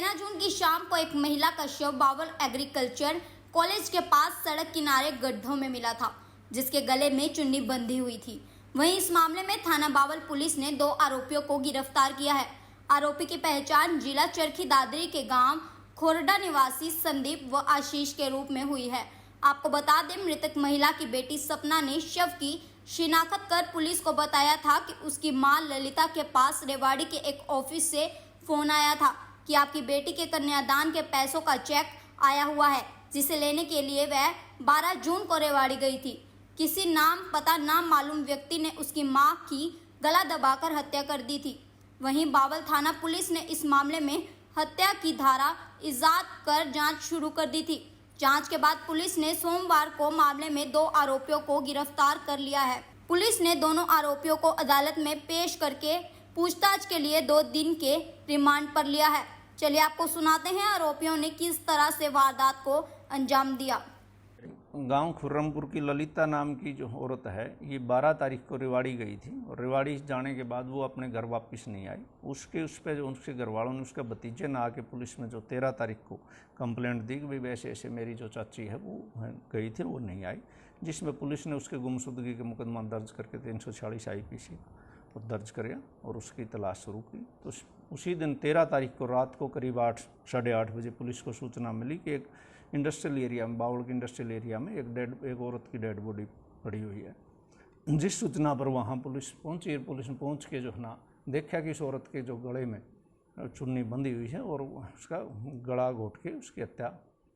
13 जून की शाम को एक महिला का शव बावल एग्रीकल्चर कॉलेज के पास सड़क किनारे गड्ढों में मिला था, जिसके गले में चुन्नी बंधी हुई थी। वहीं इस मामले में थाना बावल पुलिस ने 2 आरोपियों को गिरफ्तार किया है। आरोपी की पहचान जिला चरखी दादरी के गांव खोरडा निवासी संदीप व आशीष के रूप में हुई है। आपको बता दें, मृतक महिला की बेटी सपना ने शव की शिनाख्त कर पुलिस को बताया था कि उसकी मां ललिता के पास रेवाड़ी के एक ऑफिस से फोन आया था कि आपकी बेटी के कन्यादान के पैसों का चेक आया हुआ है, जिसे लेने के लिए वह 12 जून को रेवाड़ी गई थी। किसी नाम पता ना मालूम व्यक्ति ने उसकी मां की गला दबाकर हत्या कर दी थी। वहीं बावल थाना पुलिस ने इस मामले में हत्या की धारा ईजाद कर जांच शुरू कर दी थी। जांच के बाद पुलिस ने सोमवार को मामले में 2 आरोपियों को गिरफ्तार कर लिया है। पुलिस ने दोनों आरोपियों को अदालत में पेश करके पूछताछ के लिए 2 दिन के रिमांड पर लिया है। चलिए आपको सुनाते हैं आरोपियों ने किस तरह से वारदात को अंजाम दिया। गांव खुर्रमपुर की ललिता नाम की जो औरत है, ये 12 तारीख को रेवाड़ी गई थी और रेवाड़ी जाने के बाद वो अपने घर वापस नहीं आई। उस पर जो उसके घर वालों ने, उसके भतीजे ने आके पुलिस में जो 13 तारीख को कंप्लेंट दी कि भाई वैसे ऐसे मेरी जो चाची है वो गई थी, वो नहीं आई, जिसमें पुलिस ने उसके गुमशुदगी का मुकदमा दर्ज करके 346 IPC और दर्ज कराया और उसकी तलाश शुरू की। तो उसी दिन 13 तारीख को रात को करीब 8 साढ़े 8 बजे पुलिस को सूचना मिली कि एक इंडस्ट्रियल एरिया में, बावल के इंडस्ट्रियल एरिया में एक औरत की डेड बॉडी पड़ी हुई है। जिस सूचना पर वहाँ पुलिस पहुँची, पुलिस ने पहुँच के जो है ना देखा कि इस औरत के जो गले में चुन्नी बंधी हुई है और उसका गला घोट के उसकी हत्या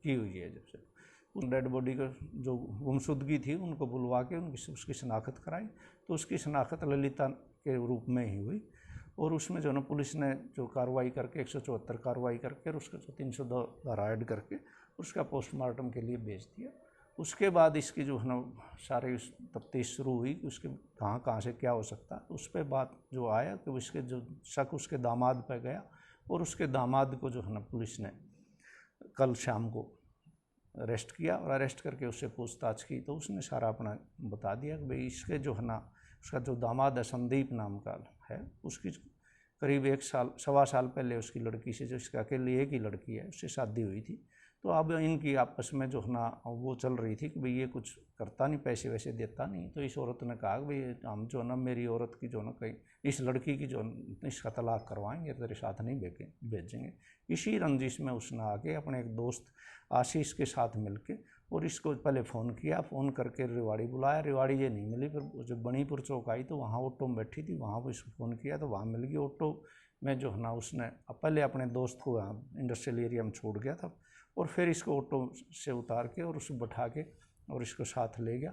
की हुई है। जब से उस डेड बॉडी का जो गुमशुदगी थी उनको बुलवा के उसकी शनाख्त कराई, तो उसकी शनाख्त ललिता के रूप में ही हुई और उसमें जो है ना पुलिस ने जो कार्रवाई करके 174 कार्रवाई करके और उसका 302 धारा ऐड करके उसका पोस्टमार्टम के लिए भेज दिया। उसके बाद इसकी जो है ना सारी तफ्तीश शुरू हुई कि उसके कहाँ से क्या हो सकता है। उस पर बात जो आया कि उसके जो शक उसके दामाद पर गया और उसके दामाद को जो है ना पुलिस ने कल शाम को अरेस्ट किया और अरेस्ट करके उससे पूछताछ की, तो उसने सारा अपना बता दिया कि भाई इसके जो है ना उसका जो दामाद है संदीप नाम का है, उसकी करीब 1 साल सवा साल पहले उसकी लड़की से, जो इसके अकेली एक ही लड़की है, उससे शादी हुई थी। तो अब इनकी आपस में जो है ना वो चल रही थी कि भाई ये कुछ करता नहीं, पैसे वैसे देता नहीं। तो इस औरत ने कहा कि भाई हम जो ना मेरी औरत की जो ना कहीं इस लड़की की जो इसका तलाक करवाएंगे, तेरे साथ नहीं भेजेंगे। इसी रंजिश में उसने आके अपने एक दोस्त आशीष के साथ मिलके और इसको पहले फ़ोन किया, फ़ोन करके रेवाड़ी बुलाया। रेवाड़ी ये नहीं मिली, फिर जब बणीपुर चौक आई तो वहाँ ऑटो में बैठी थी, वहाँ पर इसको फ़ोन किया तो वहाँ मिल गई। ऑटो में जो है ना उसने पहले अपने दोस्त को वहाँ इंडस्ट्रियल एरिया में छोड़ गया था और फिर इसको ऑटो से उतार के और उसको बैठा के और इसको साथ ले गया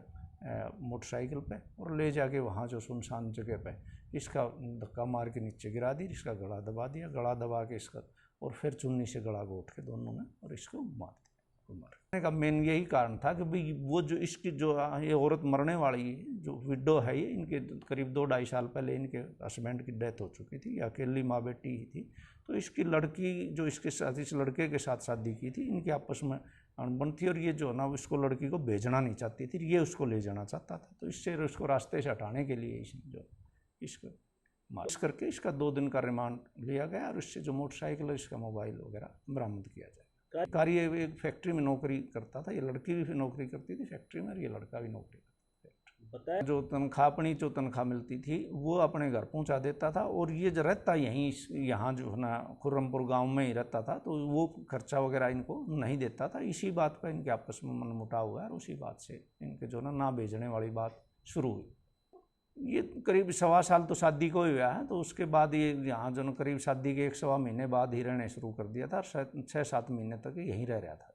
मोटरसाइकिल पे और ले जाके वहाँ जो सुनसान जगह पे इसका धक्का मार के नीचे गिरा दी, इसका गला दबा दिया। गला दबा के इसका और फिर चुन्नी से गला घोट के दोनों ने और इसको मार दिया। मरने का मेन यही कारण था कि भाई वो जो इसकी जो ये औरत मरने वाली जो विडो है, ये इनके करीब 2-2.5 साल पहले इनके हस्बैंड की डेथ हो चुकी थी, अकेली माँ बेटी ही थी। तो इसकी लड़की जो इसके साथ इस लड़के के साथ शादी की थी, इनकी आपस में अनबन थी और ये जो ना इसको लड़की को भेजना नहीं चाहती थी, ये उसको ले जाना चाहता था। तो इससे उसको रास्ते से हटाने के लिए इसने जो इसको मार करके इसका 2 दिन का रिमांड लिया गया और इससे जो मोटरसाइकिल है, इसका मोबाइल वगैरह बरामद किया जाए। कार्य एक फैक्ट्री में नौकरी करता था, ये लड़की भी नौकरी करती थी फैक्ट्री में और ये लड़का भी नौकरी करता था। जो तनख्वाह अपनी जो तनख्वाह मिलती थी वो अपने घर पहुंचा देता था और ये जो रहता यहीं यहाँ जो है ना खुर्रमपुर गांव में ही रहता था, तो वो खर्चा वगैरह इनको नहीं देता था। इसी बात पर इनके आपस में मनमुटाव हुआ और उसी बात से इनके जो ना भेजने वाली बात शुरू हुई। ये करीब सवा साल तो शादी को ही हुआ है, तो उसके बाद ये यहाँ जो करीब शादी के 1 सवा महीने बाद ही रहने शुरू कर दिया था। 6-7 महीने तक यहीं रह रहा था।